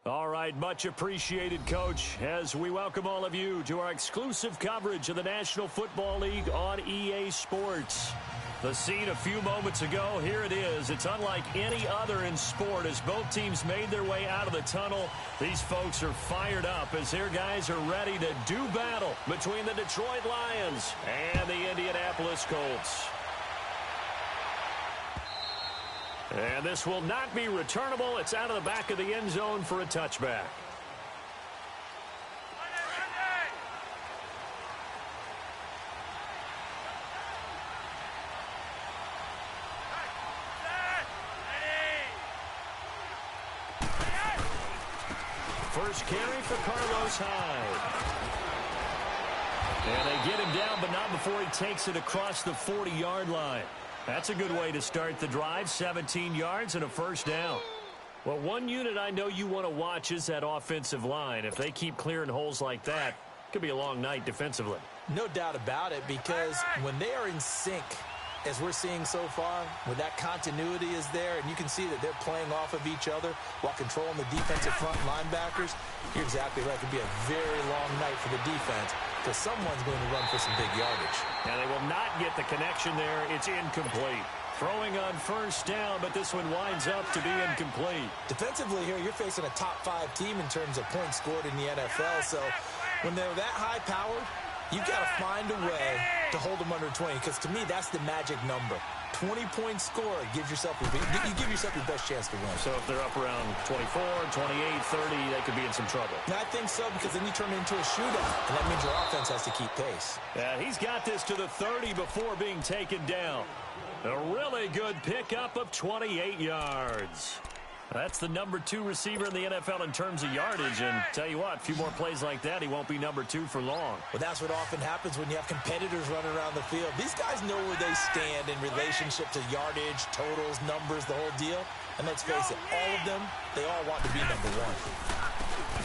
All right, much appreciated, Coach, as we welcome all of you to our exclusive coverage of the National Football League on EA Sports. The scene a few moments ago, here it is. It's unlike any other in sport as both teams made their way out of the tunnel. These folks are fired up as their guys are ready to do battle between the Detroit Lions and the Indianapolis Colts. And this will not be returnable. It's out of the back of the end zone for a touchback. First carry for Carlos Hyde. And they get him down, but not before he takes it across the 40-yard line. That's a good way to start the drive, 17 yards and a first down. Well, one unit I know you want to watch is that offensive line. If they keep clearing holes like that, it could be a long night defensively. No doubt about it, because when they are in sync, as we're seeing so far, when that continuity is there, and you can see that they're playing off of each other while controlling the defensive front linebackers, you're exactly right. It could be a very long night for the defense because someone's going to run for some big yardage. And they will not get the connection there. It's incomplete. Throwing on first down, but this one winds up to be incomplete. Defensively here, you're facing a top-5 team in terms of points scored in the NFL, so when they're that high-powered, you've got to find a way to hold them under 20, because to me, that's the magic number. 20 points scored gives yourself you give yourself your best chance to win. So if they're up around 24, 28, 30, they could be in some trouble. I think so, because then you turn it into a shootout, and that means your offense has to keep pace. Yeah, he's got this to the 30 before being taken down. A really good pickup of 28 yards. That's the number 2 receiver in the NFL in terms of yardage. And tell you what, a few more plays like that, he won't be number 2 for long. Well, that's what often happens when you have competitors running around the field. These guys know where they stand in relationship to yardage, totals, numbers, the whole deal. And let's face it, all of them, they all want to be number 1.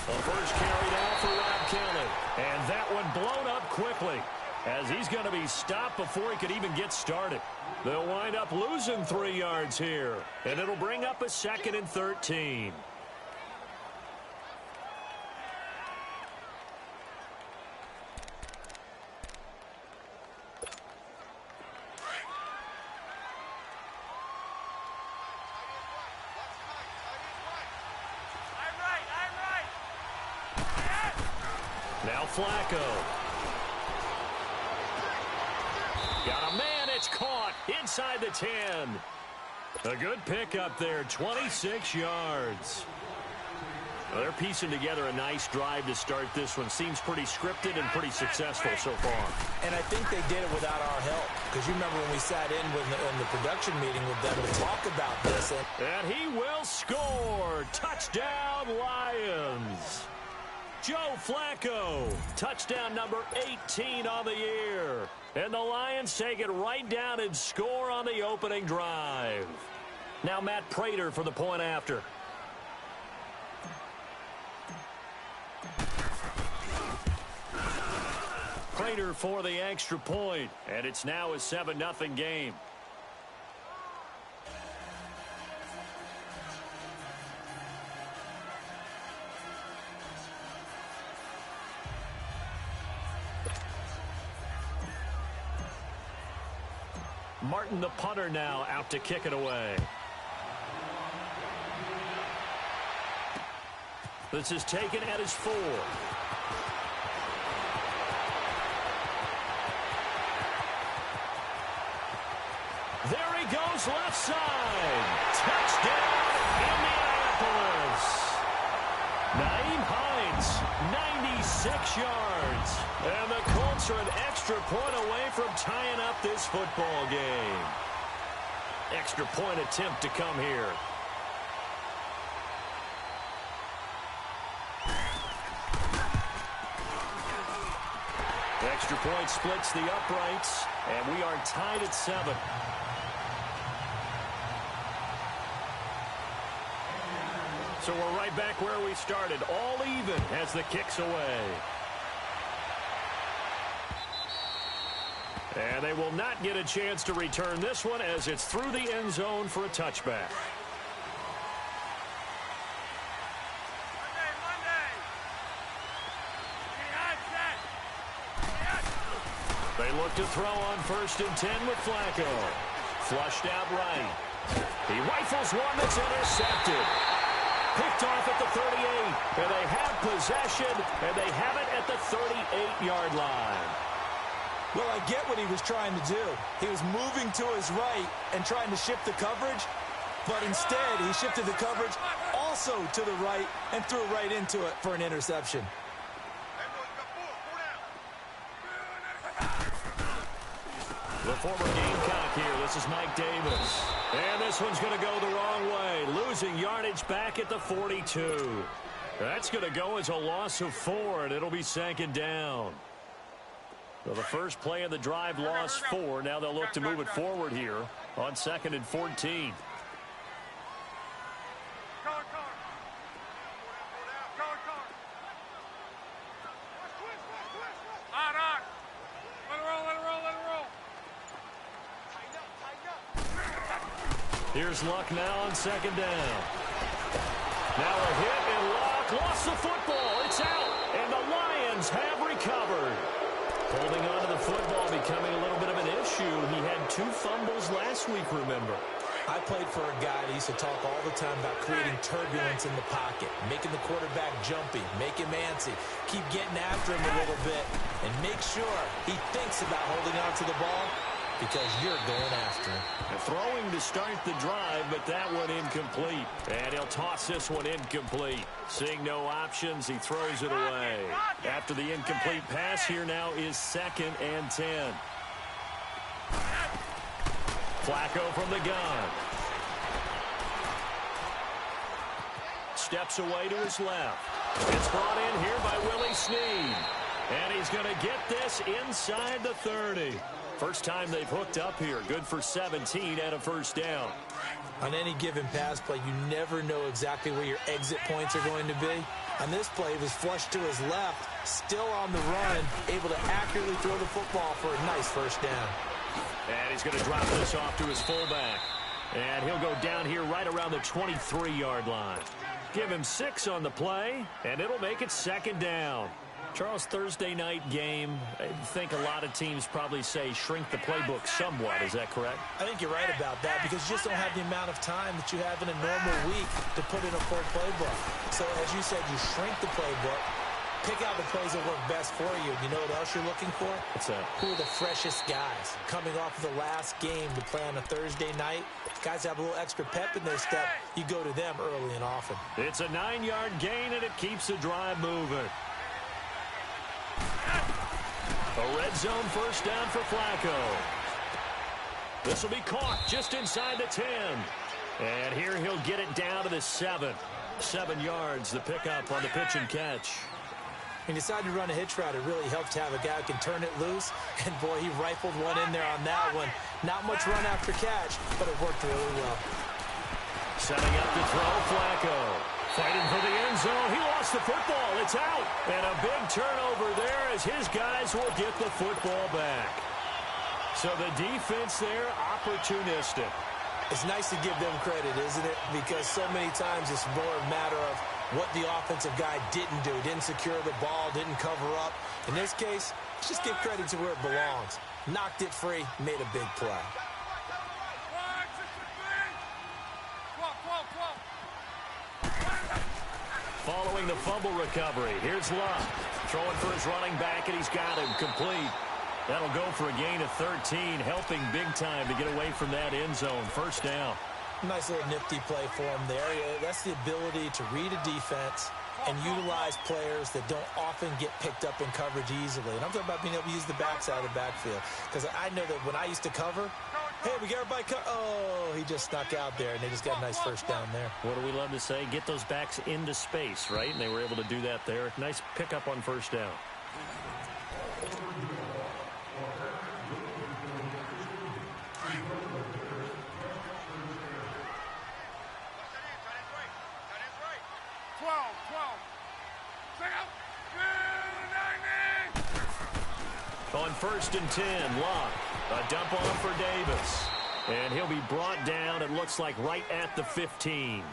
The first carry down for Rob Kelly. And that one blown up quickly as he's going to be stopped before he could even get started. They'll wind up losing 3 yards here, and it'll bring up a 2nd and 13. Now Flacco. Got a man, it's caught inside the 10. A good pickup there, 26 yards. Well, they're piecing together a nice drive to start this one. Seems pretty scripted and pretty successful so far. And I think they did it without our help, because you remember when we sat in the production meeting with them to talk about this. And he will score. Touchdown, Lions. Joe Flacco, touchdown number 18 on the year. And the Lions take it right down and score on the opening drive. Now Matt Prater for the point after. Prater for the extra point, and it's now a 7-0 game. Martin, the punter, now out to kick it away. This is taken at his 4. There he goes, left side. Touchdown, Indianapolis. Nyheim Hines, 96 yards. And the Colts are an extra point away from tying up this football game. Extra point attempt to come here. Extra point splits the uprights, and we are tied at 7. So we're right back where we started, all even as the kick's away. And they will not get a chance to return this one as it's through the end zone for a touchback. They look to throw on 1st and 10 with Flacco. Flushed out right. He rifles one that's intercepted. Picked off at the 38. And they have possession, and they have it at the 38-yard line. Well, I get what he was trying to do. He was moving to his right and trying to shift the coverage, but instead he shifted the coverage also to the right and threw right into it for an interception. The former Gamecock here. This is Mike Davis. And this one's going to go the wrong way. Losing yardage back at the 42. That's going to go as a loss of 4, and it'll be 2nd down. So the first play of the drive lost 4. Now they'll look to move it forward here on 2nd and 14. Here's Luck now on 2nd down. Now a hit, and Luck lost the football. It's out, and the Lions have recovered. Holding on to the football becoming a little bit of an issue. He had 2 fumbles last week, remember. I played for a guy that used to talk all the time about creating turbulence in the pocket, making the quarterback jumpy, make him antsy, keep getting after him a little bit, and make sure he thinks about holding on to the ball, because you're going after him. Throwing to start the drive, but that one incomplete. And he'll toss this one incomplete. Seeing no options, he throws it away. After the incomplete pass, here now is 2nd and 10. Flacco from the gun. Steps away to his left. It's brought in here by Willie Snead. And he's going to get this inside the 30. First time they've hooked up here. Good for 17 and a 1st down. On any given pass play, you never know exactly where your exit points are going to be. On this play, it was flushed to his left, still on the run, able to accurately throw the football for a nice 1st down. And he's going to drop this off to his fullback. And he'll go down here right around the 23-yard line. Give him 6 on the play, and it'll make it 2nd down. Charles, Thursday night game, I think a lot of teams probably say shrink the playbook somewhat. Is that correct? I think you're right about that, because you just don't have the amount of time that you have in a normal week to put in a full playbook. So as you said, you shrink the playbook, pick out the plays that work best for you. You know what else you're looking for? What's that? Who are the freshest guys coming off of the last game to play on a Thursday night? Guys have a little extra pep in their step. You go to them early and often. It's a 9-yard gain, and it keeps the drive moving. A red zone 1st down for Flacco. This will be caught just inside the 10. And here he'll get it down to the 7. 7 yards, the pickup on the pitch and catch. He decided to run a hitch route. It really helps to have a guy who can turn it loose. And, boy, he rifled one in there on that one. Not much run after catch, but it worked really well. Setting up to throw, Flacco. Fighting for the end zone. He lost the football. It's out. And a big turnover there as his guys will get the football back. So the defense there, opportunistic. It's nice to give them credit, isn't it? Because so many times it's more a matter of what the offensive guy didn't do. Didn't secure the ball, didn't cover up. In this case, let's just give credit to where it belongs. Knocked it free, made a big play. Following the fumble recovery, here's Luck. Throwing for his running back, and he's got him complete. That'll go for a gain of 13, helping big time to get away from that end zone. 1st down. Nice little nifty play for him there. That's the ability to read a defense and utilize players that don't often get picked up in coverage easily. And I'm talking about being able to use the backside of the backfield. Because I know that when I used to cover, hey, we got everybody oh, he just snuck out there, and they just got a nice 1st down there. What do we love to say? Get those backs into space, right? And they were able to do that there. Nice pickup on 1st down. On 1st and 10, Luck. A dump off for Davis. And he'll be brought down, it looks like, right at the 15.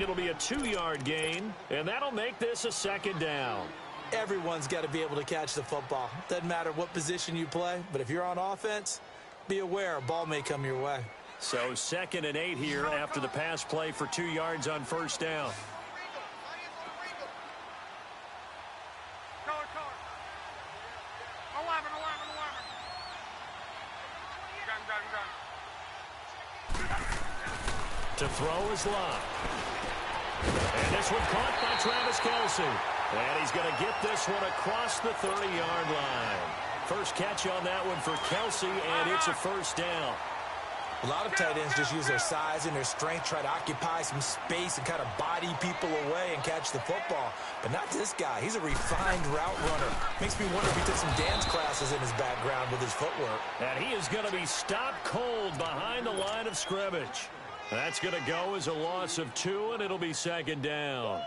It'll be a 2-yard gain, and that'll make this a 2nd down. Everyone's got to be able to catch the football. Doesn't matter what position you play, but if you're on offense, be aware a ball may come your way. So 2nd and 8 here after the pass play for 2 yards on first down. To throw is Locke. And this one caught by Travis Kelce. And he's going to get this one across the 30-yard line. First catch on that one for Kelce, and it's a first down. A lot of tight ends just use their size and their strength, try to occupy some space and kind of body people away and catch the football. But not this guy. He's a refined route runner. Makes me wonder if he took some dance classes in his background with his footwork. And he is going to be stopped cold behind the line of scrimmage. That's going to go as a loss of 2, and it'll be 2nd down.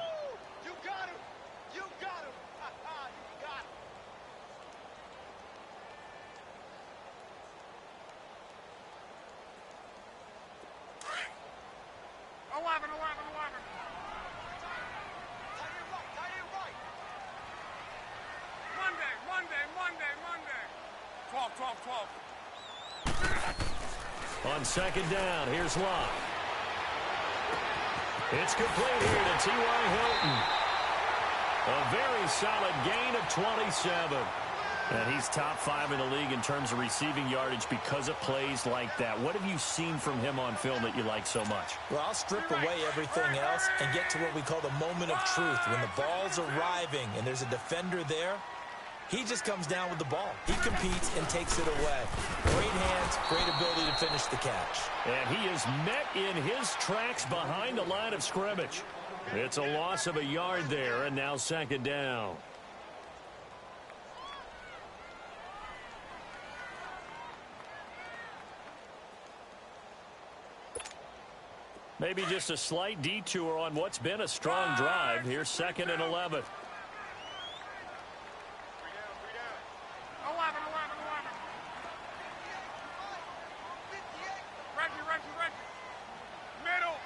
You got him. You got him. You got him. 11. Monday. 12. On 2nd down, here's Locke. It's complete here to T.Y. Hilton. A very solid gain of 27. And he's top 5 in the league in terms of receiving yardage because of plays like that. What have you seen from him on film that you like so much? Well, I'll strip away everything else and get to what we call the moment of truth. When the ball's arriving and there's a defender there, he just comes down with the ball. He competes and takes it away. Great hands, great ability to finish the catch. And he is met in his tracks behind the line of scrimmage. It's a loss of a yard there, and now 2nd down. Maybe just a slight detour on what's been a strong drive. Here's 2nd and 11. 11. Reggie. Middle.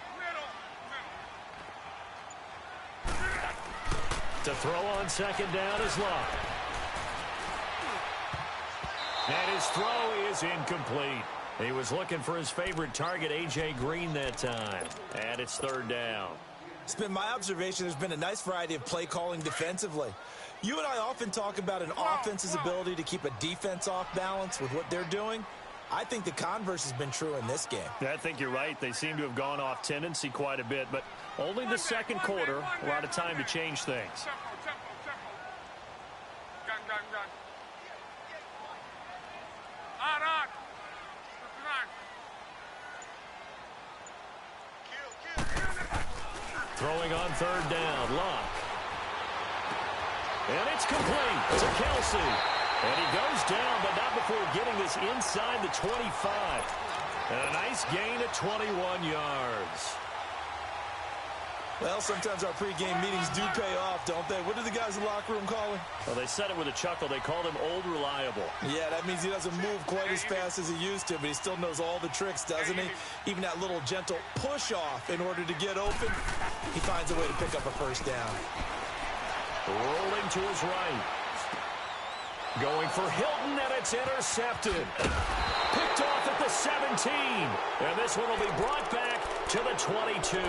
To throw on 2nd down is Locke. And his throw is incomplete. He was looking for his favorite target, A.J. Green, that time. And it's 3rd down. It's been my observation there's been a nice variety of play calling defensively. You and I often talk about an offense's ability to keep a defense off balance with what they're doing. I think the converse has been true in this game. I think you're right. They seem to have gone off tendency quite a bit, but only the 2nd quarter, a lot of time to change things. Tempo. Gun. On. Throwing on 3rd down, Locke. And it's complete to Kelce. And he goes down, but not before getting this inside the 25. And a nice gain of 21 yards. Well, sometimes our pregame meetings do pay off, don't they? What do the guys in the locker room call him? Well, they said it with a chuckle. They called him Old Reliable. Yeah, that means he doesn't move quite as fast as he used to, but he still knows all the tricks, doesn't he? Even that little gentle push-off in order to get open, he finds a way to pick up a first down. Rolling to his right. Going for Hilton, and it's intercepted. Picked off at the 17. And this one will be brought back to the 22.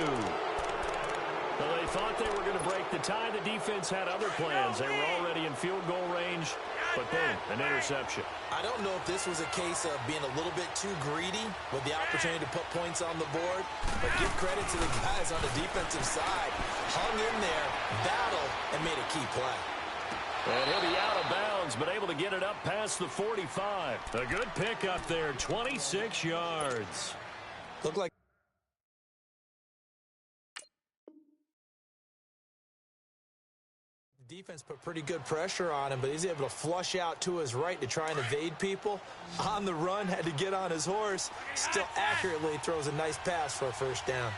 Well, they thought they were going to break the tie. The defense had other plans. They were already in field goal range, but boom, an interception. I don't know if this was a case of being a little bit too greedy with the opportunity to put points on the board, but give credit to the guys on the defensive side. Hung in there, battled, and made a key play. And he'll be out of bounds, but able to get it up past the 45. A good pickup there, 26 yards. Looked like defense put pretty good pressure on him, but he's able to flush out to his right to try and evade people. On the run, had to get on his horse. Still accurately throws a nice pass for a first down.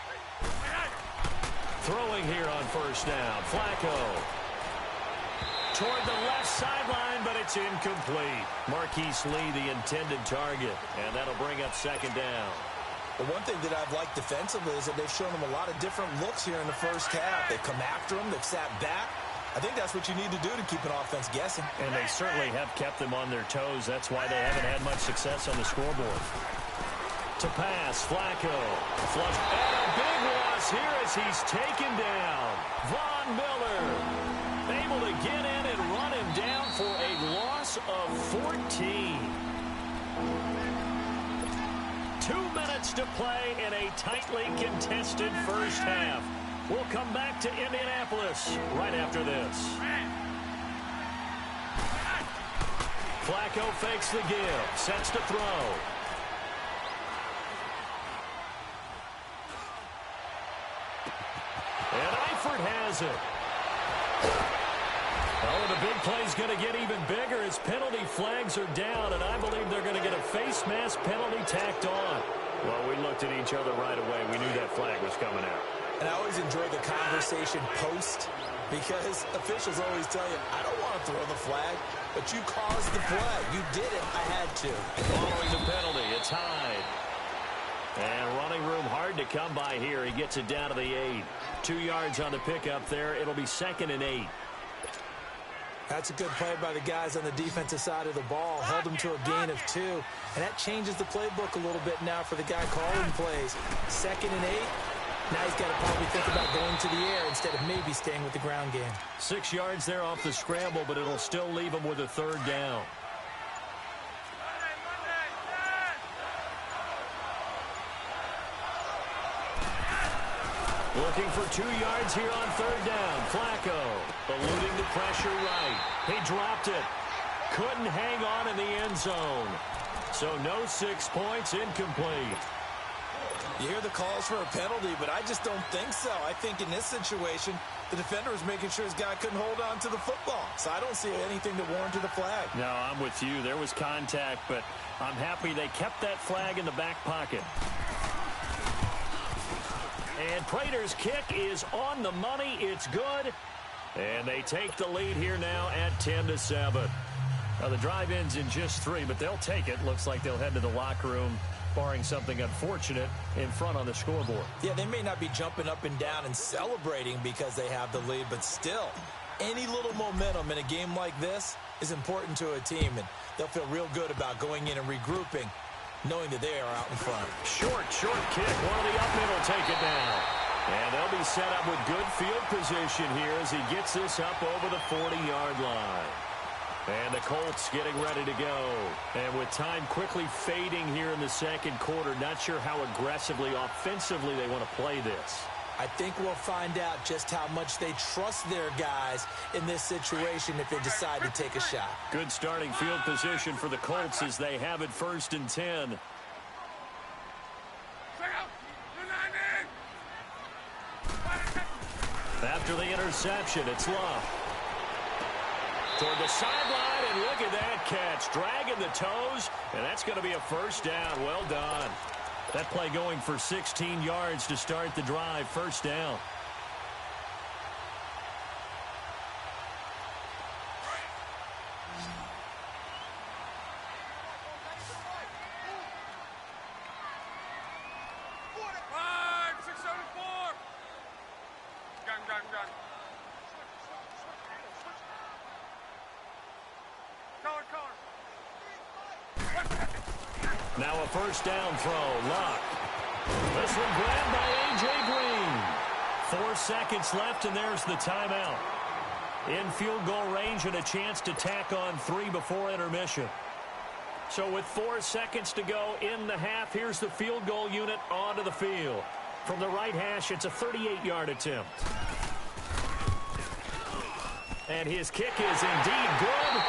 Throwing here on first down, Flacco. Toward the left sideline, but it's incomplete. Marquise Lee, the intended target, and that'll bring up second down. The one thing that I've liked defensively is that they've shown them a lot of different looks here in the first half. They've come after him, they've sat back, I think that's what you need to do to keep an offense guessing. And they certainly have kept them on their toes. That's why they haven't had much success on the scoreboard. To pass, Flacco. Flush. And a big loss here as he's taken down. Von Miller able to get in and run him down for a loss of 14. 2 minutes to play in a tightly contested first half. We'll come back to Indianapolis right after this. Flacco fakes the give, sets to throw. And Eifert has it. Oh, the big play's going to get even bigger as penalty flags are down, and I believe they're going to get a face mask penalty tacked on. Well, we looked at each other right away. We knew that flag was coming out. And I always enjoy the conversation post because officials always tell you, I don't want to throw the flag, but you caused the play. You did it. I had to. Following the penalty, it's Hyde. And running room hard to come by here. He gets it down to the 8. 2 yards on the pickup there. It'll be 2nd and 8. That's a good play by the guys on the defensive side of the ball. Held them to a gain of 2. And that changes the playbook a little bit now for the guy calling plays. 2nd and 8. Now he's got to probably think about going to the air instead of maybe staying with the ground game. 6 yards there off the scramble, but it'll still leave him with a 3rd down. Looking for 2 yards here on 3rd down. Flacco eluding the pressure right. He dropped it. Couldn't hang on in the end zone. So no 6 points, incomplete. You hear the calls for a penalty, but I just don't think so. I think in this situation, the defender was making sure his guy couldn't hold on to the football. So I don't see anything that warranted a flag. No, I'm with you. There was contact, but I'm happy they kept that flag in the back pocket. And Prater's kick is on the money. It's good. And they take the lead here now at 10-7. Now the drive ends in just 3, but they'll take it. Looks like they'll head to the locker room, barring something unfortunate, in front on the scoreboard. Yeah, they may not be jumping up and down and celebrating because they have the lead, but still, any little momentum in a game like this is important to a team, and they'll feel real good about going in and regrouping, knowing that they are out in front. Short kick. One of the up men will take it down. And they'll be set up with good field position here as he gets this up over the 40-yard line. And the Colts getting ready to go. And with time quickly fading here in the second quarter, not sure how aggressively, offensively they want to play this. I think we'll find out just how much they trust their guys in this situation if they decide to take a shot. Good starting field position for the Colts as they have it 1st and 10. After the interception, it's Luck. Toward the sideline, and look at that catch. Dragging the toes, and that's going to be a 1st down. Well done. That play going for 16 yards to start the drive. 1st down. Now a 1st down throw. Luck. This one grabbed by A.J. Green. 4 seconds left, and there's the timeout. In field goal range and a chance to tack on 3 before intermission. So with 4 seconds to go in the half, here's the field goal unit onto the field. From the right hash, it's a 38-yard attempt. And his kick is indeed good.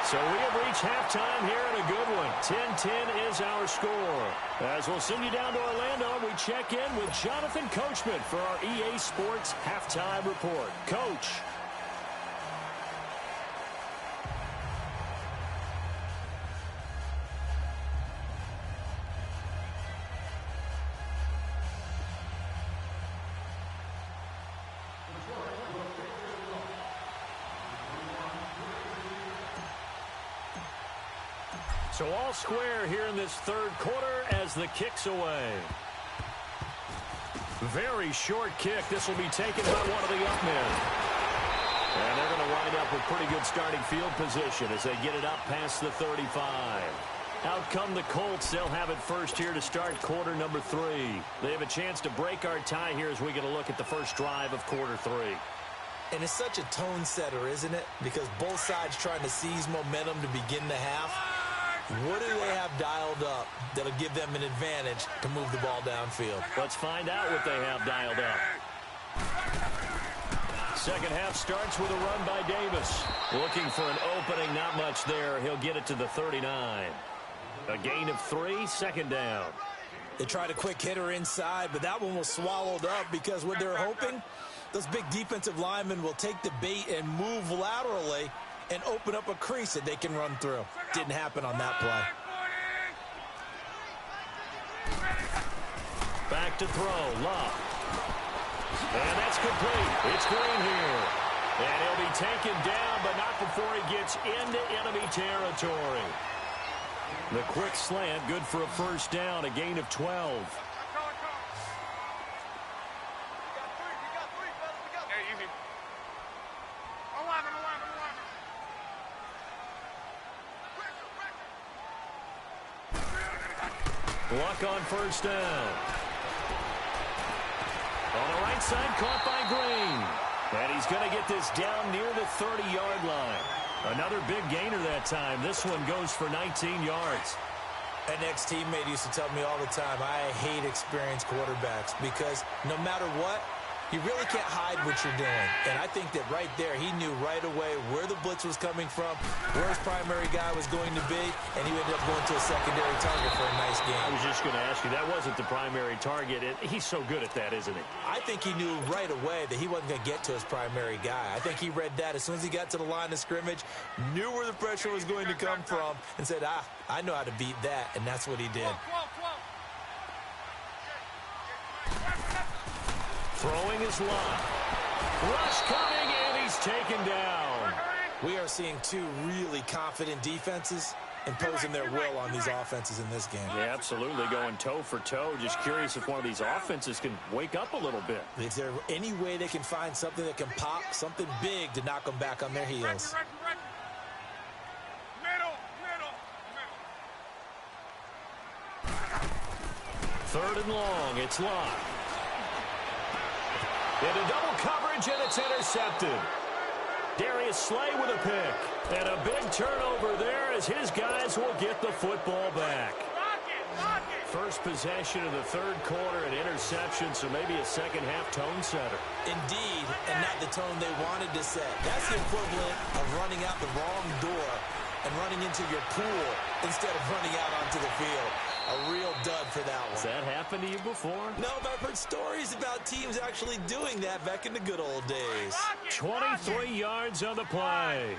So we have reached halftime here in a good one. 10-10 is our score. As we'll send you down to Orlando, we check in with Jonathan Coachman for our EA Sports Halftime Report. Coach. So all square here in this 3rd quarter as the kick's away. Very short kick. This will be taken by one of the up men. And they're going to wind up with pretty good starting field position as they get it up past the 35. Out come the Colts. They'll have it first here to start quarter number 3. They have a chance to break our tie here as we get a look at the first drive of quarter 3. And it's such a tone setter, isn't it? Because both sides trying to seize momentum to begin the half. What do they have dialed up that'll give them an advantage to move the ball downfield? Let's find out what they have dialed up. Second half starts with a run by Davis. Looking for an opening, not much there. He'll get it to the 39. A gain of 3, second down. They tried a quick hitter inside, but that one was swallowed up because what they're hoping, those big defensive linemen will take the bait and move laterally and open up a crease that they can run through. Didn't happen on that play. Back to throw, Love. And that's complete. It's Green here. And he'll be taken down, but not before he gets into enemy territory. The quick slant, good for a first down, a gain of 12. Luck on first down. On the right side, caught by Green. And he's going to get this down near the 30-yard line. Another big gainer that time. This one goes for 19 yards. An ex-teammate used to tell me all the time, I hate experienced quarterbacks because no matter what, you really can't hide what you're doing. And I think that right there, he knew right away where the blitz was coming from, where his primary guy was going to be, and he ended up going to a secondary target for a nice game. I was just going to ask you, that wasn't the primary target. He's so good at that, isn't he? I think he knew right away that he wasn't going to get to his primary guy. I think he read that as soon as he got to the line of scrimmage, knew where the pressure was going to come from, and said, I know how to beat that, and that's what he did. Throwing his line. Rush coming, and he's taken down. We are seeing two really confident defenses imposing their will on these offenses in this game. Yeah, absolutely, going toe for toe. Just curious if one of these offenses can wake up a little bit. Is there any way they can find something that can pop, something big to knock them back on their heels? Third and long, it's Locke. Into double coverage, and it's intercepted. Darius Slay with a pick. And a big turnover there as his guys will get the football back. First possession of the third quarter, an interception, so maybe a second-half tone setter. Indeed, and not the tone they wanted to set. That's the equivalent of running out the wrong door and running into your pool instead of running out onto the field. A real dud for that one. Has that happened to you before? No, but I've heard stories about teams actually doing that back in the good old days. 23 yards on the play.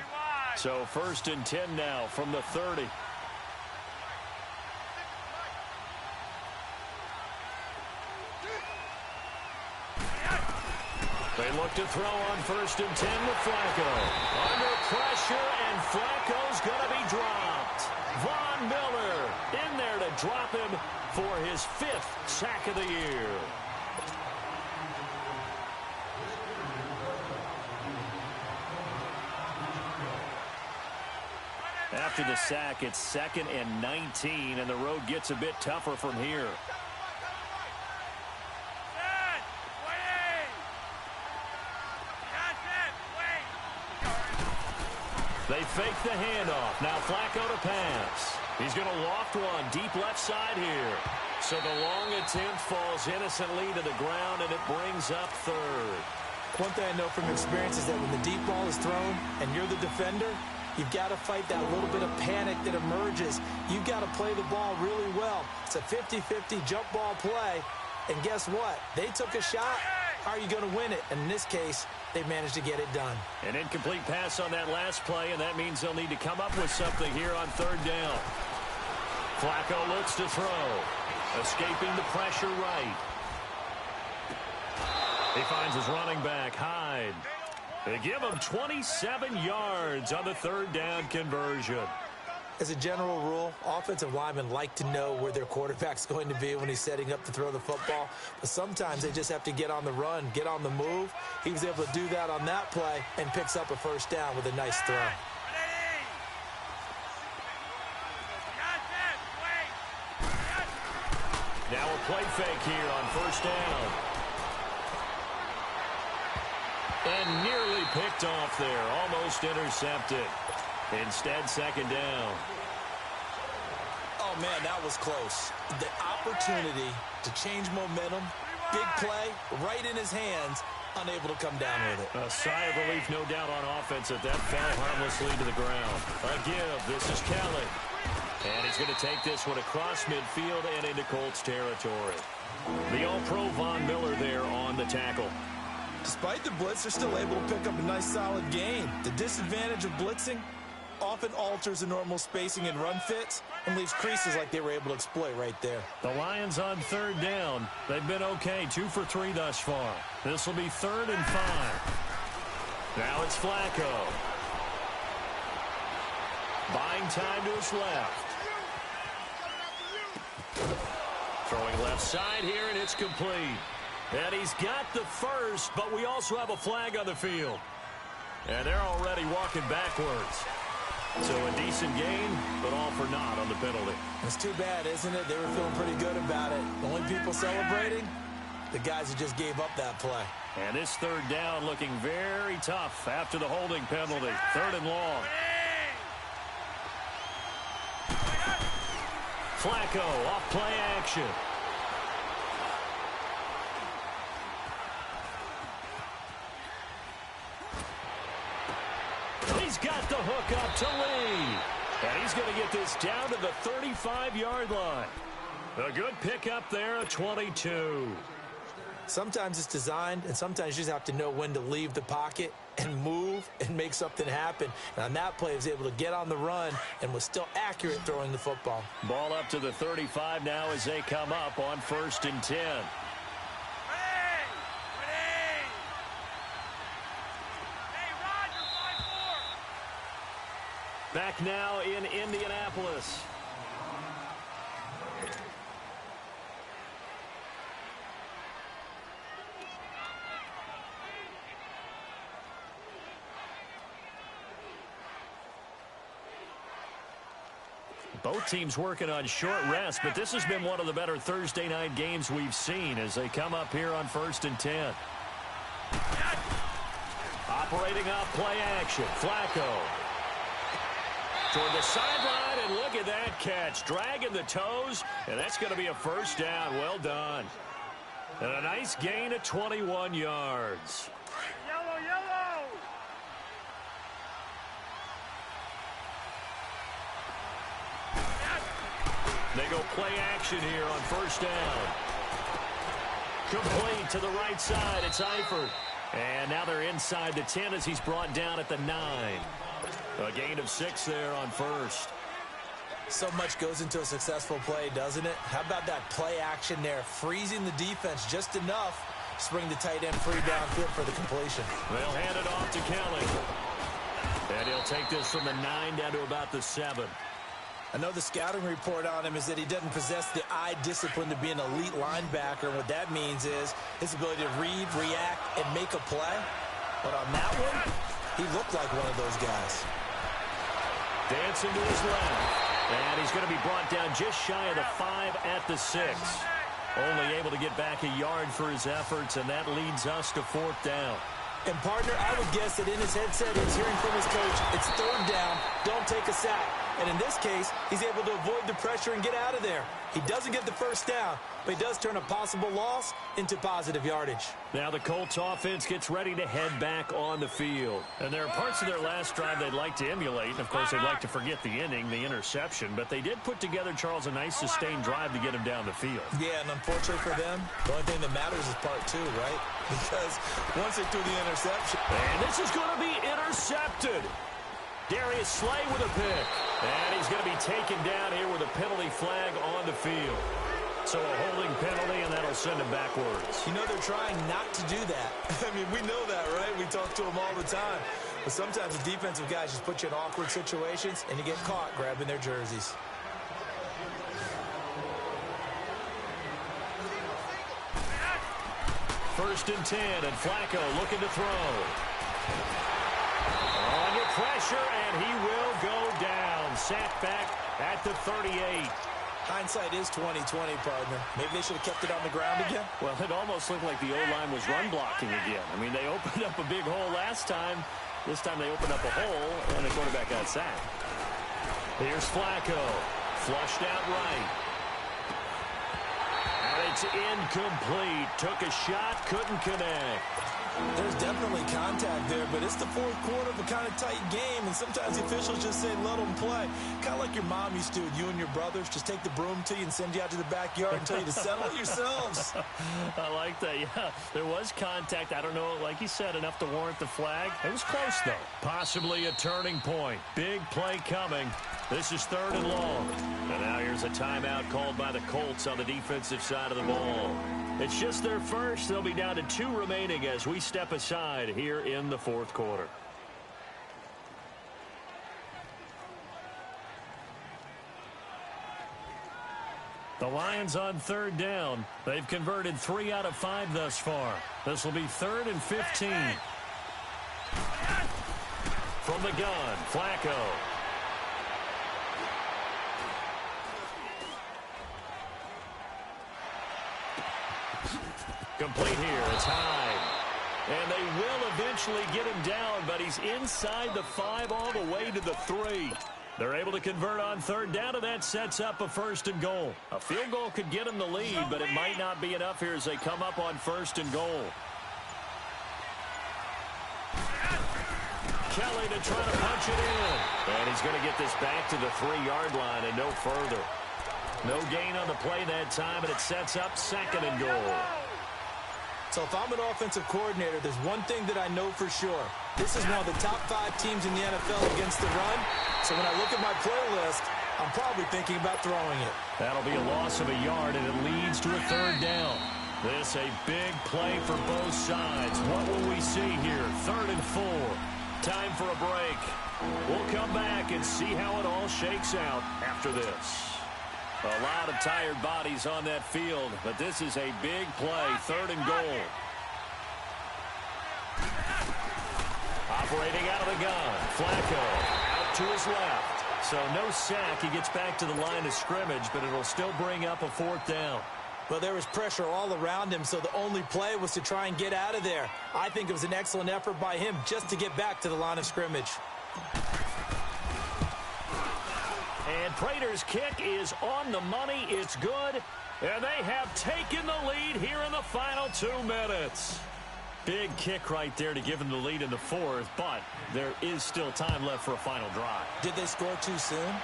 So first and 10 now from the 30. They look to throw on first and 10 with Flacco. Under pressure, and Flacco's going to be dropped. Von Miller in there to drop him for his 5th sack of the year. After the sack, it's 2nd and 19, and the road gets a bit tougher from here. They fake the handoff. Now Flacco to pass. He's going to loft one deep left side here. So the long attempt falls innocently to the ground, and it brings up third. One thing I know from experience is that when the deep ball is thrown and you're the defender, you've got to fight that little bit of panic that emerges. You've got to play the ball really well. It's a 50-50 jump ball play. And guess what? They took a shot. How are you going to win it? And in this case, they managed to get it done. An incomplete pass on that last play, and that means they'll need to come up with something here on third down. Flacco looks to throw. Escaping the pressure right. He finds his running back, Hyde. They give him 27 yards on the third down conversion. As a general rule, offensive linemen like to know where their quarterback's going to be when he's setting up to throw the football. But sometimes they just have to get on the run, get on the move. He was able to do that on that play and picks up a first down with a nice throw. Now a play fake here on first down. And nearly picked off there. Almost intercepted. Instead, second down. Oh, man, that was close. The opportunity to change momentum, big play, right in his hands, unable to come down with it. A sigh of relief, no doubt, on offense that fell harmlessly to the ground. A give. This is Kelly. And he's going to take this one across midfield and into Colts territory. The All-Pro Von Miller there on the tackle. Despite the blitz, they're still able to pick up a nice solid gain. The disadvantage of blitzing often alters the normal spacing and run fits and leaves creases like they were able to exploit right there. The Lions on third down. They've been okay, 2 for 3 thus far. This will be 3rd and 5. Now it's Flacco. Buying time to his left. Throwing left side here, and it's complete. And he's got the first, but we also have a flag on the field. And they're already walking backwards. So a decent gain, but all for naught on the penalty. It's too bad, isn't it? They were feeling pretty good about it. The only people celebrating, the guys who just gave up that play. And this third down looking very tough after the holding penalty. 3rd and long. Flacco off play action. He's got the hook up to Lee. And he's going to get this down to the 35-yard line. A good pickup there at 22. Sometimes it's designed, and sometimes you just have to know when to leave the pocket and move and make something happen. And on that play, he was able to get on the run and was still accurate throwing the football. Ball up to the 35 now as they come up on 1st and 10. Back now in Indianapolis. Both teams working on short rest, but this has been one of the better Thursday night games we've seen as they come up here on 1st and 10. Operating off play action. Flacco. Toward the sideline, and look at that catch. Dragging the toes, and that's going to be a first down. Well done. And a nice gain of 21 yards. Yellow, yellow. They go play action here on first down. Complete to the right side. It's Eifert. And now they're inside the 10 as he's brought down at the 9. A gain of 6 there on first. So much goes into a successful play, doesn't it? How about that play action there? Freezing the defense just enough to bring the tight end free downfield for the completion. They'll hand it off to Kelly. And he'll take this from the 9 down to about the 7. I know the scouting report on him is that he doesn't possess the eye discipline to be an elite linebacker. And what that means is his ability to read, react, and make a play. But on that one, he looked like one of those guys. Dancing to his left. And he's going to be brought down just shy of the 5 at the 6. Only able to get back a yard for his efforts, and that leads us to 4th down. And, partner, I would guess that in his headset he's hearing from his coach, it's 3rd down, don't take a sack. And in this case, he's able to avoid the pressure and get out of there. He doesn't get the first down, but he does turn a possible loss into positive yardage. Now the Colts offense gets ready to head back on the field. And there are parts of their last drive they'd like to emulate. And, of course, they'd like to forget the inning, the interception. But they did put together, Charles, a nice sustained drive to get him down the field. Yeah, and unfortunately for them, the only thing that matters is part 2, right? Because once they threw the interception. And this is going to be intercepted. Darius Slay with a pick. And he's going to be taken down here with a penalty flag on the field. So a holding penalty, and that'll send him backwards. You know, they're trying not to do that. I mean, we know that, right? We talk to them all the time. But sometimes the defensive guys just put you in awkward situations, and you get caught grabbing their jerseys. First and 10, and Flacco looking to throw. Under pressure, and he will go down. Sacked back at the 38. Hindsight is 20/20, partner. Maybe they should have kept it on the ground again. Well, it almost looked like the O-line was run blocking again. I mean, they opened up a big hole last time. This time they opened up a hole, and the quarterback got sacked. Here's Flacco. Flushed out right. And it's incomplete. Took a shot, couldn't connect. There's definitely contact there, but it's the fourth quarter of a kind of tight game, and sometimes the officials just say, let them play. Kind of like your mom used to with you and your brothers. Just take the broom to you and send you out to the backyard and tell you to settle it yourselves. I like that, yeah. There was contact. I don't know, like you said, enough to warrant the flag. It was close, though. Possibly a turning point. Big play coming. This is 3rd and long. And now here's a timeout called by the Colts on the defensive side of the ball. It's just their first. They'll be down to 2 remaining as we step aside here in the 4th quarter. The Lions on 3rd down. They've converted 3 out of 5 thus far. This will be 3rd and 15. From the gun, Flacco. Complete here. It's high. And they will eventually get him down, but he's inside the 5 all the way to the 3. They're able to convert on 3rd down, and that sets up a 1st and goal. A field goal could get them the lead, but it might not be enough here as they come up on 1st and goal. Kelly to try to punch it in. And he's going to get this back to the 3-yard line and no further. No gain on the play that time, and it sets up 2nd and goal. So if I'm an offensive coordinator, there's one thing that I know for sure. This is one of the top 5 teams in the NFL against the run. So when I look at my play list, I'm probably thinking about throwing it. That'll be a loss of a yard, and it leads to a 3rd down. This a big play for both sides. What will we see here? 3rd and 4. Time for a break. We'll come back and see how it all shakes out after this. A lot of tired bodies on that field, but this is a big play, 3rd and goal. Operating out of the gun, Flacco out to his left. So no sack. He gets back to the line of scrimmage, but it'll still bring up a 4th down. Well, there was pressure all around him, so the only play was to try and get out of there. I think it was an excellent effort by him just to get back to the line of scrimmage. And Prater's kick is on the money. It's good. And they have taken the lead here in the final 2 minutes. Big kick right there to give them the lead in the 4th, but there is still time left for a final drive. Did they score too soon?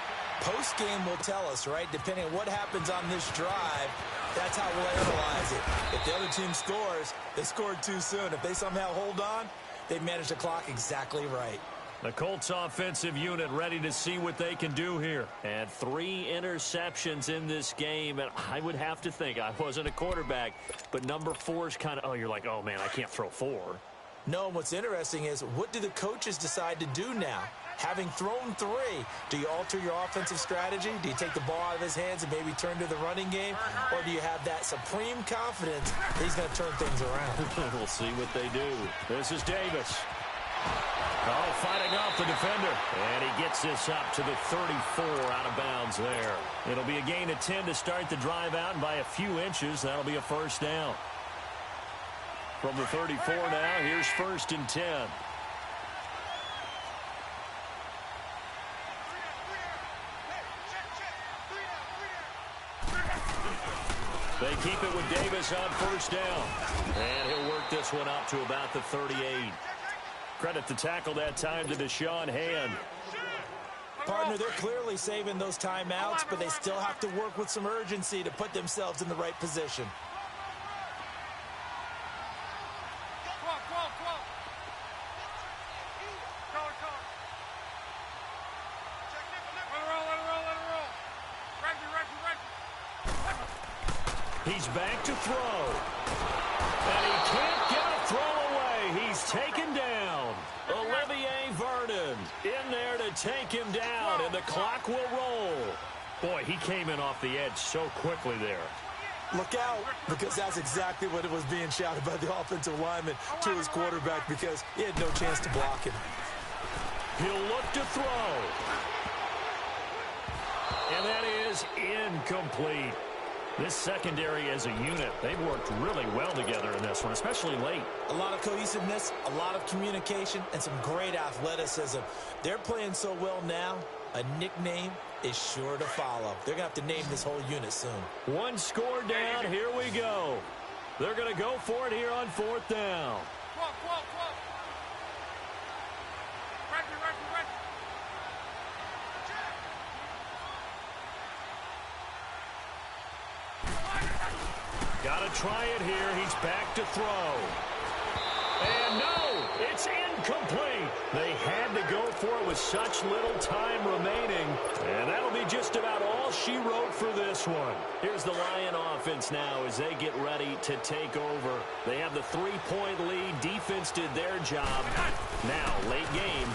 Post-game will tell us, right? Depending on what happens on this drive, that's how we'll analyze it. If the other team scores, they scored too soon. If they somehow hold on, they managed the clock exactly right. The Colts offensive unit ready to see what they can do here. And 3 interceptions in this game. And I would have to think, I wasn't a quarterback, but number 4 is kind of, oh, you're like, oh, man, I can't throw 4. No, what's interesting is, what do the coaches decide to do now? Having thrown 3, do you alter your offensive strategy? Do you take the ball out of his hands and maybe turn to the running game? Or do you have that supreme confidence that he's going to turn things around? We'll see what they do. This is Davis. Oh, fighting off the defender. And he gets this up to the 34 out of bounds there. It'll be a gain of 10 to start the drive out, and by a few inches, that'll be a 1st down. From the 34 now, here's 1st and 10. They keep it with Davis on 1st down. And he'll work this one up to about the 38. Credit the tackle that time to Deshaun Hand. Partner, they're clearly saving those timeouts, but they still have to work with some urgency to put themselves in the right position. He's back to throw. And he can't get a throw away. He's taken down. Olivier clock will roll. Boy, he came in off the edge so quickly there. Look out, because that's exactly what it was being shouted by the offensive lineman to his quarterback, because he had no chance to block him. He'll look to throw. And that is incomplete. This secondary as a unit, they've worked really well together in this one, especially late. A lot of cohesiveness, a lot of communication, and some great athleticism. They're playing so well now, a nickname is sure to follow. They're going to have to name this whole unit soon. One score down, here we go. They're going to go for it here on 4th down. Got to try it here. He's back to throw. And no, it's incomplete. They had to go for it with such little time remaining. And that'll be just about all she wrote for this one. Here's the Lion offense now as they get ready to take over. They have the 3-point lead. Defense did their job. Now, late game.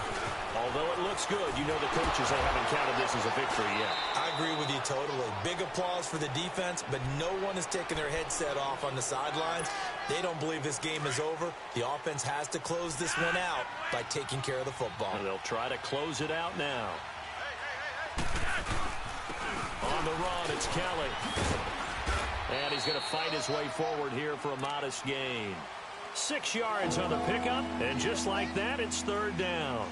Although it looks good, you know the coaches, they haven't counted this as a victory yet. I agree with you totally. Big applause for the defense, but no one is taking their headset off on the sidelines. They don't believe this game is over. The offense has to close this one out by taking care of the football. And they'll try to close it out now. On the run, it's Kelly. And he's going to fight his way forward here for a modest gain. 6 yards on the pickup, and just like that, it's 3rd down.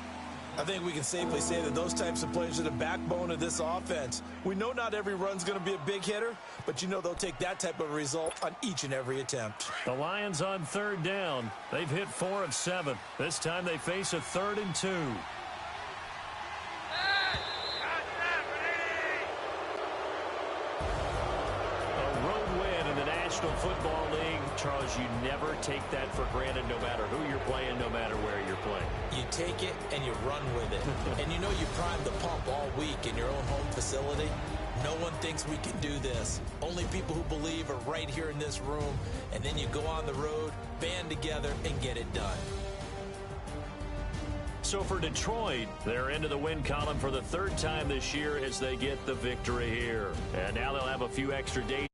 I think we can safely say that those types of plays are the backbone of this offense. We know not every run's going to be a big hitter, but you know they'll take that type of result on each and every attempt. The Lions on 3rd down. They've hit 4 of 7. This time they face a 3rd and 2. A road win in the National Football League. Charles, you never take that for granted no matter who you're playing, no matter where you're playing. You take it and you run with it. And you know you primed the pump all week in your own home facility. No one thinks we can do this. Only people who believe are right here in this room. And then you go on the road, band together, and get it done. So for Detroit, they're into the win column for the 3rd time this year as they get the victory here. And now they'll have a few extra days.